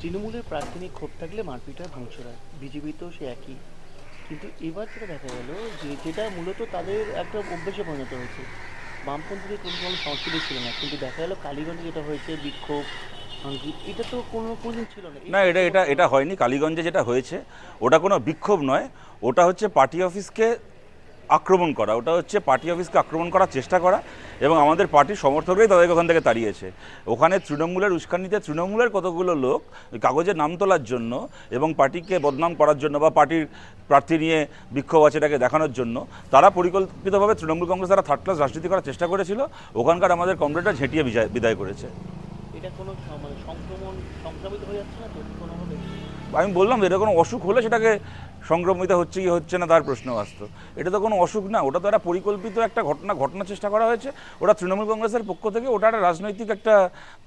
তৃণমূলের প্রার্থী নিয়ে ক্ষোভ থাকলে মারপিট হয়, ভাঙচুর হয়, বিজেপিতেও সে একই। কিন্তু এবার যেটা দেখা গেল, যেটা মূলত তাদের একটা অভ্যেসে পরিণত হয়েছে, বামপন্থীদের কোনো সংস্কৃতি ছিল না, কিন্তু দেখা গেল কালীগঞ্জে যেটা হয়েছে বিক্ষোভ, ভাঙচুর, এটা তো কোনোদিন ছিল না এই না, এটা এটা প্রেক্ষাপটটা। এটা হয়নি। কালীগঞ্জে যেটা হয়েছে ওটা কোনো বিক্ষোভ নয়, ওটা হচ্ছে পার্টি অফিসকে আক্রমণ করা, ওটা হচ্ছে পার্টি অফিসকে আক্রমণ করার চেষ্টা করা, এবং আমাদের পার্টির সমর্থকরাই তাদেরকে ওখান থেকে তাড়িয়েছে। ওখানে তৃণমূলের উস্কানিতে তৃণমূলের কতগুলো লোক ওই কাগজের নাম তোলার জন্য এবং পার্টিকে বদনাম করার জন্য বা পার্টির প্রার্থী নিয়ে বিক্ষোভ আছে এটাকে দেখানোর জন্য তারা পরিকল্পিতভাবে তৃণমূল কংগ্রেস তারা থার্ড ক্লাস রাজনীতি করার চেষ্টা করেছিল। ওখানকার আমাদের কমরেডরা ঝেঁটিয়ে বিদায় করেছে। এটা কোনো মানে সংক্রামিত হয়ে যাচ্ছে না তো কোনোভাবে? আমি বললাম যে এটা কোনো অসুখ হলে সেটাকে সংক্রমিত হচ্ছে কি হচ্ছে না তার প্রশ্ন আসতো। এটা তো কোনো অসুখ না, ওটা তো একটা পরিকল্পিত একটা ঘটনার চেষ্টা করা হয়েছে। ওটা তৃণমূল কংগ্রেসের পক্ষ থেকে ওটা একটা রাজনৈতিক একটা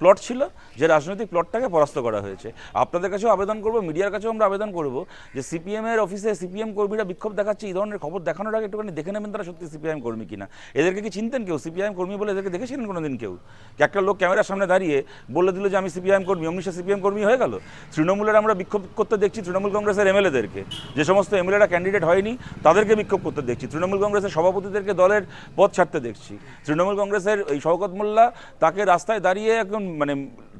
প্লট ছিল, যে রাজনৈতিক প্লটটাকে পরাস্ত করা হয়েছে। আপনাদের কাছেও আবেদন করব, মিডিয়ার কাছেও আমরা আবেদন করব যে সিপিএমের অফিসে সিপিএম কর্মীরা বিক্ষোভ দেখাচ্ছে, এই ধরনের খবর দেখানোর আগে একটুখানি দেখে নেবেন তারা সত্যি সিপিআইএম কর্মী কিনা। এদেরকে কি চিনতেন কেউ? সিপিআইএম কর্মী বলে এদেরকে দেখেছিলেন কোনোদিন কেউ? একটা লোক ক্যামেরার সামনে দাঁড়িয়ে বলে দিল যে আমি সিপিআইএম কর্মী, অমনি সে সিপিএম কর্মী হয়ে গেল? তৃণমূলের আমরা বিক্ষোভ করতে দেখছি তৃণমূল কংগ্রেসের এমএলএদেরকে, যে সমস্ত এমএলএরা ক্যান্ডিডেট হয়নি তাদেরকে বিক্ষোভ করতে দেখছি। তৃণমূল কংগ্রেসের সভাপতিদেরকে দলের পদ ছাড়তে দেখছি। তৃণমূল কংগ্রেসের এই শওকত মোল্লা তাকে রাস্তায় দাঁড়িয়ে একদম মানে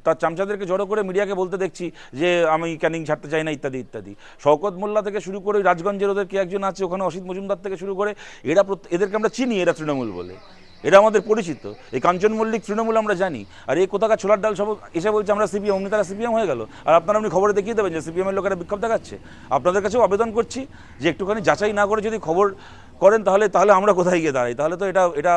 তার চামচাদেরকে জড়ো করে মিডিয়াকে বলতে দেখছি যে আমি ক্যানিং ছাড়তে চাই না ইত্যাদি ইত্যাদি। শওকত মোল্লা থেকে শুরু করে রাজগঞ্জের ওদের কে একজন আছে ওখানে, অসিত মজুমদার থেকে শুরু করে এদেরকে আমরা চিনি, এরা তৃণমূল বলে, এরা আমাদের পরিচিত। এই কাঞ্চন মল্লিক তৃণমূল আমরা জানি, আর এই কোথাকার ছোলার ডাল সব এসে বলছে আমরা সিপিএম, অমনি তারা সিপিএম হয়ে গেল। আর আপনারা আপনি খবরে দেখিয়ে দেবেন যে সিপিএমের লোকেরা বিক্ষোভ দেখাচ্ছে। আপনাদের কাছেও আবেদন করছি যে একটুখানি যাচাই না করে যদি খবর করেন তাহলে আমরা কোথায় গিয়ে দাঁড়াই? তাহলে তো এটা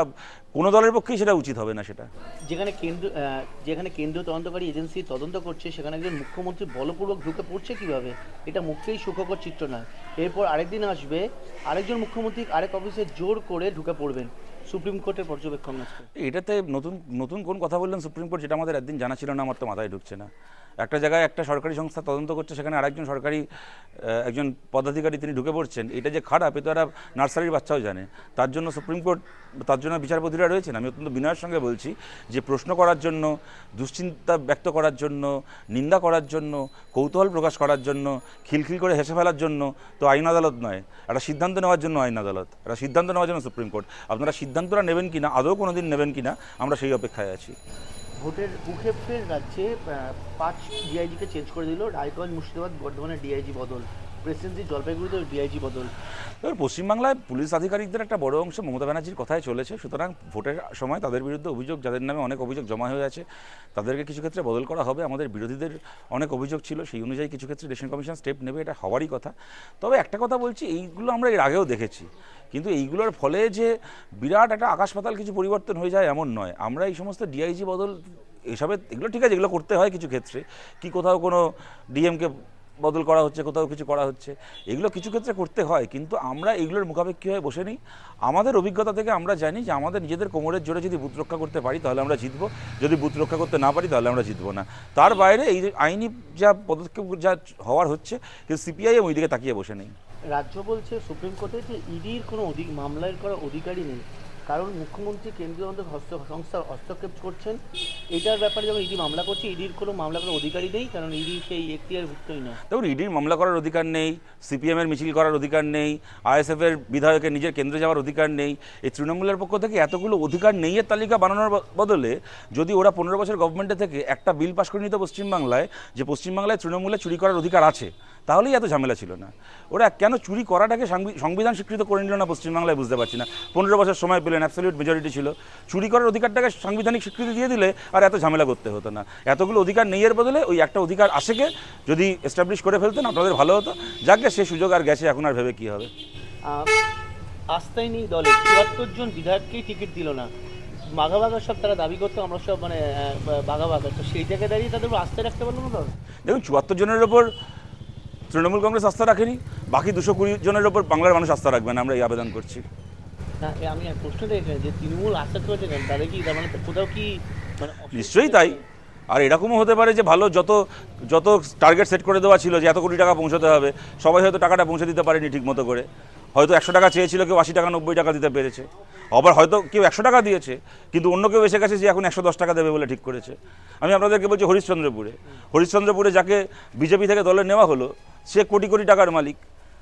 কোনো দলের পক্ষেই সেটা উচিত হবে না। সেটা যেখানে কেন্দ্রীয় তদন্তকারী এজেন্সি তদন্ত করছে, সেখানে একজন মুখ্যমন্ত্রী বলপূর্বক ঢুকে পড়ছে কিভাবে, এটা মুখেই সুখকর চিত্র নয়। এরপর আরেকদিন আসবে আরেকজন মুখ্যমন্ত্রী আরেক অফিসে জোর করে ঢুকে পড়বেন সুপ্রিম কোর্টের পর্যবেক্ষণ আসবে। এটাতে নতুন নতুন কোন কথা বললেন সুপ্রিম কোর্ট, যেটা আমাদের একদিন জানা ছিল না, আমার তো মাথায় ঢুকছে না। একটা জায়গায় একটা সরকারি সংস্থা তদন্ত করছে, সেখানে আরেকজন সরকারি একজন পদাধিকারী তিনি ঢুকে পড়ছেন। এটা যে খারাপ এ তো একটা নার্সারির বাচ্চাও জানে। তার জন্য সুপ্রিম কোর্ট, তার জন্য বিচারপতিরা রয়েছেন। আমি অত্যন্ত বিনয়ের সঙ্গে বলছি যে প্রশ্ন করার জন্য, দুশ্চিন্তা ব্যক্ত করার জন্য, নিন্দা করার জন্য, কৌতূহল প্রকাশ করার জন্য, খিলখিল করে হেসে ফেলার জন্য তো আইন আদালত নয়, একটা সিদ্ধান্ত নেওয়ার জন্য আইন আদালত, একটা সিদ্ধান্ত নেওয়ার জন্য সুপ্রিম কোর্ট। আপনারা সিদ্ধান্তটা নেবেন কিনা, আদৌ কোনো দিন নেবেন কিনা, আমরা সেই অপেক্ষায় আছি। ভোটের ভূক্ষেপের রাজ্যে 5 ডিআইজিকে চেঞ্জ করে দিল, রায়গঞ্জ, মুর্শিদাবাদ, বর্ধমানের ডিআইজি বদল, প্রেসিডেন্সি জলপাইগুড়িতে ডিআইজি বদল। এবার পশ্চিমবাংলায় পুলিশ আধিকারিকদের একটা বড় অংশ মমতা ব্যানার্জির কথায় চলেছে, সুতরাং ভোটের সময় তাদের বিরুদ্ধে অভিযোগ, যাদের নামে অনেক অভিযোগ জমা হয়ে আছে, তাদেরকে কিছু ক্ষেত্রে বদল করা হবে। আমাদের বিরোধীদের অনেক অভিযোগ ছিল, সেই অনুযায়ী কিছু ক্ষেত্রে ইলেকশন কমিশন স্টেপ নেবে, এটা হওয়ারই কথা। তবে একটা কথা বলছি, এইগুলো আমরা এর আগেও দেখেছি, কিন্তু এইগুলোর ফলে যে বিরাট একটা আকাশ পাতাল কিছু পরিবর্তন হয়ে যায় এমন নয়। আমরা এই সমস্ত ডিআইজি বদল এগুলো ঠিক আছে, এগুলো করতে হয় কিছু ক্ষেত্রে, কি কোথাও কোনো ডিএমকে বদল করা হচ্ছে, কোথাও কিছু করা হচ্ছে, এগুলো কিছু ক্ষেত্রে করতে হয়, কিন্তু আমরা এগুলোর মুখাপেক্ষি হয়ে বসে নিই। আমাদের অভিজ্ঞতা থেকে আমরা জানি যে আমাদের নিজেদের কোমরের জোরে যদি বুথ রক্ষা করতে পারি তাহলে আমরা জিতবো, যদি বুথ রক্ষা করতে না পারি তাহলে আমরা জিতবো না। তার বাইরে এই আইনি যা পদক্ষেপ যা হওয়ার হচ্ছে, কিন্তু সিপিআইএম ওই দিকে তাকিয়ে বসে নেই। রাজ্য বলছে সুপ্রিম কোর্টে যে ইডির কোনো মামলার করার অধিকারই নেই, কারণ মুখ্যমন্ত্রী কেন্দ্রীয় সংস্থার হস্তক্ষেপ করছেন। এটার ব্যাপারে যখন ইডি মামলা করছে, ইডির কোনো মামলা করার অধিকারই নেই, কারণ ইডি সেই এখতিয়ারভুক্তই নয়। দেখুন, ইডির মামলা করার অধিকার নেই, সিপিএমের মিছিল করার অধিকার নেই, আইএসএফের বিধায়কের নিজের কেন্দ্রে যাওয়ার অধিকার নেই। এই তৃণমূলের পক্ষ থেকে এতগুলো অধিকার নেই এর তালিকা বানানোর বদলে যদি ওরা 15 বছর গভর্নমেন্টে থেকে একটা বিল পাশ করে নিত পশ্চিমবাংলায়, যে পশ্চিমবাংলায় তৃণমূলে চুরি করার অধিকার আছে, তাহলেই এত ঝামেলা ছিল না। ওরা কেন চুরি করাটাকে সংবিধান স্বীকৃত করে নিল না পশ্চিমবাংলায়, বুঝতে পারছি না। 15 বছর সময় পেলেন, অ্যাবসলিউট মেজরিটি ছিল, চুরি করার অধিকারটাকে সাংবিধানিক স্বীকৃতি দিয়ে দিলে আর এত ঝামেলা করতে হতো না। এতগুলো অধিকার নেই এর বদলে ওই একটা অধিকার আশেকে যদি এস্টাবলিশ করে ফেলতেন আপনাদের ভালো হতো। যাকে সে সুযোগ আর গেছে, এখন আর ভেবে কী হবে। আস্থাই নেই দলে, 74 জন বিধায়ককেই টিকিট দিল না। বাঘা বাঘা সব তারা দাবি করতো আমরা সব মানে বাঘা বাঘা, তো সেই জায়গায় দাঁড়িয়ে তাদের আস্থা রাখতে পারলো না দল। দেখুন, 74 জনের ওপর তৃণমূল কংগ্রেস আস্থা রাখেনি, বাকি 220 জনের ওপর বাংলার মানুষ আস্থা রাখবে না, আমরা এই আবেদন করছি। না, আমি এক প্রশ্নটা এখানে যে তৃণমূল আস্থা করেছে কেন, তাদের কি তার মানে কোথাও কি মানে নিশ্চয়ই তাই। আর এরকমও হতে পারে যে ভালো যত যত টার্গেট সেট করে দেওয়া ছিল যে এত কোটি টাকা পৌঁছতে হবে, সবাই হয়তো টাকাটা পৌঁছে দিতে পারেনি ঠিক মতো করে। হয়তো 100 টাকা চেয়েছিল, কেউ 80 টাকা 90 টাকা দিতে পেরেছে। আবার হয়তো কেউ 100 টাকা দিয়েছে, কিন্তু অন্য কেউ এসে গেছে যে এখন 110 টাকা দেবে বলে ঠিক করেছে। আমি আপনাদেরকে বলছি হরিশ্চন্দ্রপুরে যাকে বিজেপি থেকে দলে নেওয়া হলো, সে কোটি কোটি টাকার মালিক।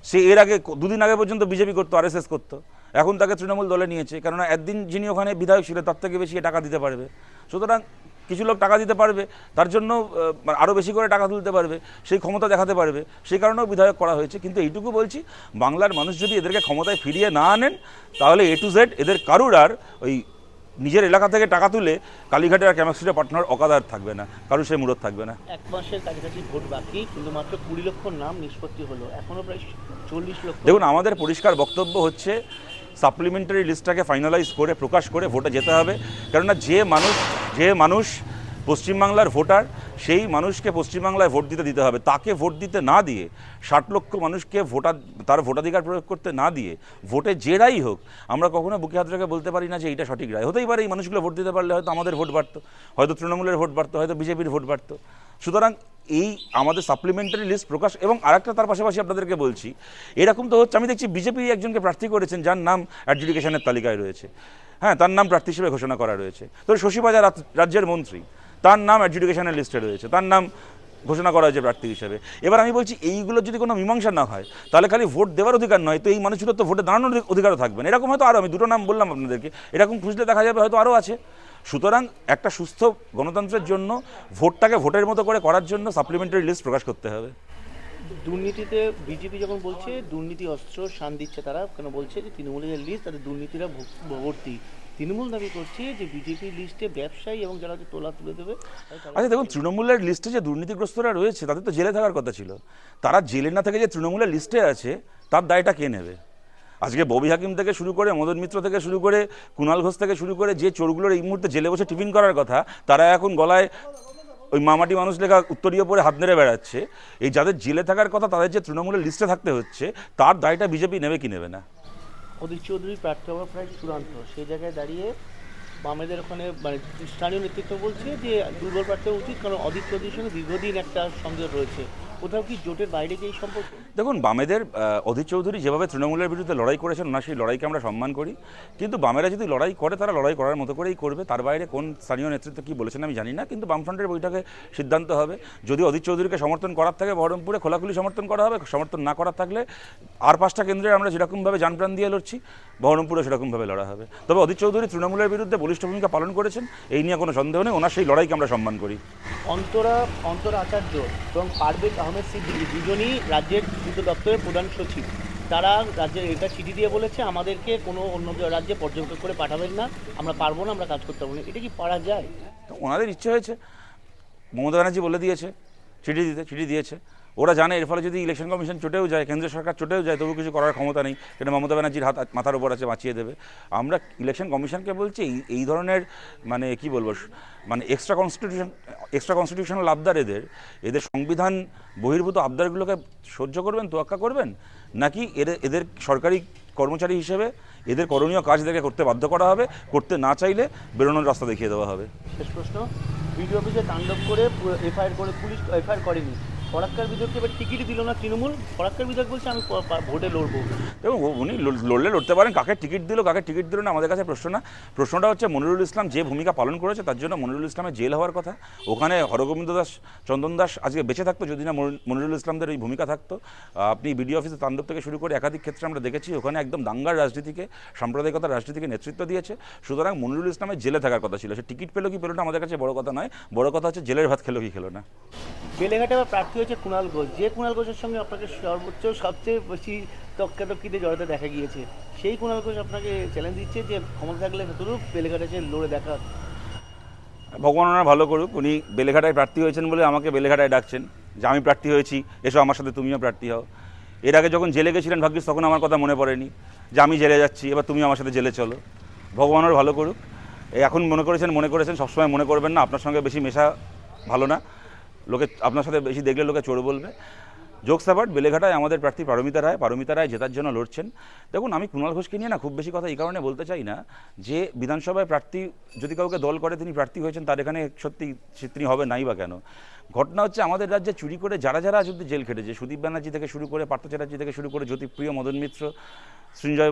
সে এর আগে দুদিন আগে পর্যন্ত বিজেপি করতো, আরএসএস করতো, এখন তাকে তৃণমূল দলে নিয়েছে, কেননা একদিন যিনি ওখানে বিধায়ক ছিলেন তার থেকে বেশি টাকা দিতে পারবে। সুতরাং কিছু লোক টাকা দিতে পারবে, তার জন্য আরও বেশি করে টাকা তুলতে পারবে, সেই ক্ষমতা দেখাতে পারবে, সেই কারণেও বিধায়ক করা হয়েছে। কিন্তু এইটুকু বলছি, বাংলার মানুষ যদি এদেরকে ক্ষমতায় ফিরিয়ে না আনেন, তাহলে A to Z এদের কারুর আর ওই নিজের এলাকা থেকে টাকা তুলে কালীঘাটে আর ক্যামাক্সিতে পাঠানোর অকাদার থাকবে না, কারুর সেই মুরত থাকবে না। 1 মাসের কাছাকাছি ভোট বাকি, কিন্তু মাত্র 20 লক্ষ নাম নিষ্পত্তি হলো, এখনও প্রায় 40 লক্ষ। দেখুন, আমাদের পরিষ্কার বক্তব্য হচ্ছে সাপ্লিমেন্টারি লিস্টটাকে ফাইনালাইজ করে প্রকাশ করে ভোটে যেতে হবে। কেননা যে মানুষ পশ্চিমবাংলার ভোটার, সেই মানুষকে পশ্চিমবাংলায় ভোট দিতে হবে। তাকে ভোট দিতে না দিয়ে, 60 লক্ষ মানুষকে তার ভোটাধিকার প্রয়োগ করতে না দিয়ে, ভোটে যে রায় হোক, আমরা কখনো বুকে হাত রেখে বলতে পারি না যে এইটা সঠিক রায়। হতেই পারে এই মানুষগুলো ভোট দিতে পারলে হয়তো আমাদের ভোট বাড়তো, হয়তো তৃণমূলের ভোট বাড়তো, হয়তো বিজেপির ভোট বাড়তো। সুতরাং এই আমাদের সাপ্লিমেন্টারি লিস্ট প্রকাশ, এবং আরেকটা তার পাশাপাশি আপনাদেরকে বলছি, এরকম তো হচ্ছে, আমি দেখছি বিজেপি একজনকে প্রার্থী করেছেন যার নাম অ্যাডজুডিকেশনের তালিকায় রয়েছে, হ্যাঁ, তার নাম প্রার্থী হিসেবে ঘোষণা করা রয়েছে। তো শশীবাজার রাজ্যের মন্ত্রী, তার নাম অ্যাডজুডিকেশনের লিস্টে রয়েছে, তার নাম ঘোষণা করা হয়েছে প্রার্থী হিসেবে। এবার আমি বলছি, এইগুলো যদি কোনো মীমাংসা না হয়, তাহলে খালি ভোট দেওয়ার অধিকার নয়, তো এই মানুষগুলো তো ভোটে দাঁড়ানোর অধিকারও থাকবে না। এরকম হয়তো আরও, আমি দুটো নাম বললাম আপনাদেরকে, এরকম খুঁজলে দেখা যাবে হয়তো আরও আছে। সুতরাং একটা সুস্থ গণতন্ত্রের জন্য ভোটটাকে ভোটের মতো করে করার জন্য সাপ্লিমেন্টারি লিস্ট প্রকাশ করতে হবে। দুর্নীতিতে বিজেপি যখন বলছে দুর্নীতি অস্ত্র শান দিচ্ছে, তারা কেন বলছে যে তৃণমূলের লিস্ট তাদের দুর্নীতিরা ভর্তি? তৃণমূল দাবি করছে যে বিজেপির লিস্টে ব্যবসায়ী এবং যারা তোলা তুলে দেবে। আচ্ছা দেখুন, তৃণমূলের লিস্টে যে দুর্নীতিগ্রস্তরা রয়েছে তাদের তো জেলে থাকার কথা ছিল। তারা জেলে না থেকে যে তৃণমূলের লিস্টে আছে, তার দায়টা কে নেবে? আজকে ববি হাকিম থেকে শুরু করে, মদন মিত্র থেকে শুরু করে, কুণাল ঘোষ থেকে শুরু করে, যে চোরগুলোর এই মুহূর্তে জেলে বসে টিফিন করার কথা, তারা এখন গলায় ওই মামাটি মানুষ লেখা উত্তরীয় পরে হাত নেড়ে বেড়াচ্ছে। এই যাদের জেলে থাকার কথা, তাদের যে তৃণমূলের লিস্টে থাকতে হচ্ছে, তার দায়টা বিজেপি নেবে কি নেবে না? অধীর চৌধুরী প্রার্থী হওয়া প্রায় চূড়ান্ত, সেই জায়গায় দাঁড়িয়ে বামেদের ওখানে মানে স্থানীয় নেতৃত্ব বলছে যে দুর্বল প্রার্থী হওয়া উচিত, কারণ অধীর চৌধুরীর সঙ্গে দীর্ঘদিন একটা সংযোগ রয়েছে। কোথাও কি জোটের বাইরে যে এই সম্পর্ক? দেখুন, বামেদের অধীর চৌধুরী যেভাবে তৃণমূলের বিরুদ্ধে লড়াই করেছেন, ওনার সেই লড়াইকে আমরা সম্মান করি। কিন্তু বামেরা যদি লড়াই করে, তারা লড়াই করার মতো করেই করবে। তার বাইরে কোন স্থানীয় নেতৃত্ব কী বলেছেন আমি জানি না, কিন্তু বামফ্রন্টের বৈঠকে সিদ্ধান্ত হবে। যদি অধীর চৌধুরীকে সমর্থন করার থাকে, বহরমপুরে খোলাখুলি সমর্থন করা হবে। সমর্থন না করার থাকলে আর 5টা কেন্দ্রে আমরা যেরকমভাবে জানপ্রাণ দিয়ে লড়ছি, বহরমপুরে সেরকমভাবে লড়া হবে। তবে অধীর চৌধুরী তৃণমূলের বিরুদ্ধে বলিষ্ঠ ভূমিকা পালন করেছেন, এই নিয়ে কোনো সন্দেহ নেই। ওনার সেই লড়াইকে আমরা সম্মান করি। অন্তরা আচার্য এবং পারভেজ আহমেদ সিদ্দিকী দুজনই রাজ্যের পূর্ত দপ্তরের প্রধান সচিব। তারা রাজ্যের এটা চিঠি দিয়ে বলেছে আমাদেরকে কোনো অন্য রাজ্যে পর্যবেক্ষণ করে পাঠাবেন না, আমরা পারবো না, আমরা কাজ করতে পারবো না। এটা কি পারা যায়? ওনাদের ইচ্ছে হয়েছে, মমতা ব্যানার্জি বলে দিয়েছে চিঠি দিয়েছে। ওরা জানে এর ফলে যদি ইলেকশন কমিশন চটেও যায়, কেন্দ্রীয় সরকার চটেও যায়, তবু কিছু করার ক্ষমতা নেই, সেটা মমতা ব্যানার্জির হাত মাথার উপর আছে, বাঁচিয়ে দেবে। আমরা ইলেকশন কমিশনকে বলছি, এই ধরনের মানে কি বলবো, মানে এক্সট্রা কনস্টিটিউশনাল আবদার, এদের সংবিধান বহির্ভূত আবদারগুলোকে সহ্য করবেন, তোয়াক্কা করবেন, নাকি এদের সরকারি কর্মচারী হিসেবে এদের করণীয় কাজ এদেরকে করতে বাধ্য করা হবে? করতে না চাইলে বেরোনোর রাস্তা দেখিয়ে দেওয়া হবে। শেষ প্রশ্ন, বিডিও অফিসে তাণ্ডব করে এফআইআর করে পুলিশ এফআইআর করেনি, ফরাক্কার বিধায়ককে এবার টিকিটই দিল না তৃণমূল। ফরাক্কার বিধায়ক বলছে আমি ভোটে লড়বো। এবং উনি লড়লে লড়তে পারেন, কাকে টিকিট দিল কাকে টিকিট দিল না আমাদের কাছে প্রশ্ন না। প্রশ্নটা হচ্ছে মনিরুল ইসলাম যে ভূমিকা পালন করেছে, তার জন্য মনিরুল ইসলামের জেল হওয়ার কথা। ওখানে হরগোবিন্দ দাস, চন্দন দাস আজকে বেঁচে থাকতো যদি না মনিরুল ইসলামদের এই ভূমিকা থাকতো। আপনি বিডিও অফিসে তাণ্ডব থেকে শুরু করে একাধিক ক্ষেত্রে আমরা দেখেছি, ওখানে একদম দাঙ্গার রাজনীতিকে, সাম্প্রদায়িকতার রাজনীতিকে নেতৃত্ব দিয়েছে। সুতরাং মনিরুল ইসলামের জেলে থাকার কথা ছিল। সে টিকিট পেলো কি পেলো না আমাদের কাছে বড় কথা নয়, বড় কথা হচ্ছে জেলের ভাত খেলো কি খেলো না। বেলেঘাটে আবার প্রার্থী হয়েছে কুণাল ঘোষ, যে কুণাল ঘোষের সঙ্গে আপনাকে সবচেয়ে বেশি তক্কাতক্কিতে জড়াতে দেখা গিয়েছে, সেই কুণাল ঘোষ আপনাকে চ্যালেঞ্জ দিচ্ছে যে ক্ষমতা থাকলে তরুপ বেলেঘাটে এসে লড়ে দেখা। ভগবান ওনার ভালো করুক, উনি বেলেঘাটায় প্রার্থী হয়েছেন বলে আমাকে বেলেঘাটায় ডাকছেন যে আমি প্রার্থী হয়েছি, এসো আমার সাথে তুমিও প্রার্থী হও। এর আগে যখন জেলে গেছিলেন ভাগ্যিস, তখন আমার কথা মনে পড়েনি যে আমি জেলে যাচ্ছি, এবার তুমি আমার সাথে জেলে চলো। ভগবান ওর ভালো করুক। এখন মনে করেছেন, সবসময় মনে করবেন না। আপনার সঙ্গে বেশি মেশা ভালো না, লোকে আপনার সাথে বেশি দেখলে লোকে চোর বলবে। জোকস অ্যাপার্ট, বেলেঘাটায় আমাদের প্রার্থী পারমিতা রায় জেতার জন্য লড়ছেন। দেখুন, আমি কুণাল ঘোষকে নিয়ে না খুব বেশি কথা এই কারণে বলতে চাই না যে বিধানসভায় প্রার্থী যদি কাউকে দল করে তিনি প্রার্থী হয়েছেন, তার এখানে সত্যি তিনি হবে নাই বা কেন। ঘটনা হচ্ছে আমাদের রাজ্যে চুরি করে যারা যারা যদি জেল খেটেছে, সুদীপ ব্যানার্জি থেকে শুরু করে, পার্থ চ্যাটার্জি থেকে শুরু করে, জ্যোতিপ্রিয়, মদন মিত্র, সৃঞ্জয়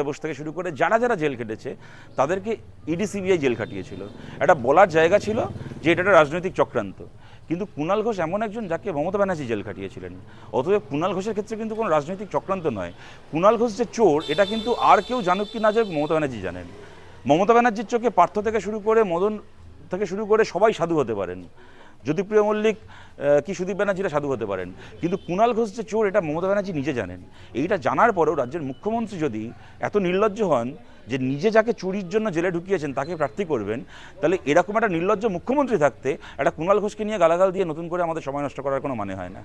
বোস থেকে শুরু করে যারা যারা জেল খেটেছে তাদেরকে ইডি সিবিআই জেল খাটিয়েছিল। একটা বলার জায়গা ছিল যে এটা একটা রাজনৈতিক চক্রান্ত, কিন্তু কুণাল ঘোষ এমন একজন যাকে মমতা ব্যানার্জি জেল খাটিয়েছিলেন। অতএব কুণাল ঘোষের ক্ষেত্রে কিন্তু কোনো রাজনৈতিক চক্রান্ত নয়। কুণাল ঘোষ যে চোর এটা কিন্তু আর কেউ জানুক কি না জানুক, মমতা ব্যানার্জি জানেন। মমতা ব্যানার্জির চোখে পার্থ থেকে শুরু করে, মদন থেকে শুরু করে সবাই সাধু হতে পারেন, জ্যোতিপ্রিয় মল্লিক কি সুদীপ ব্যানার্জিরা সাধু হতে পারেন, কিন্তু কুণাল ঘোষ যে চোর এটা মমতা ব্যানার্জি নিজে জানেন। এইটা জানার পরেও রাজ্যের মুখ্যমন্ত্রী যদি এত নির্লজ্জ হন যে নিজে যাকে চুরির জন্য জেলে ঢুকিয়েছেন তাকে প্রার্থী করবেন, তাহলে এরকম একটা নির্লজ্জ মুখ্যমন্ত্রী থাকতে একটা কুণাল ঘোষকে নিয়ে গালাগাল দিয়ে নতুন করে আমাদের সময় নষ্ট করার কোনো মানে হয় না।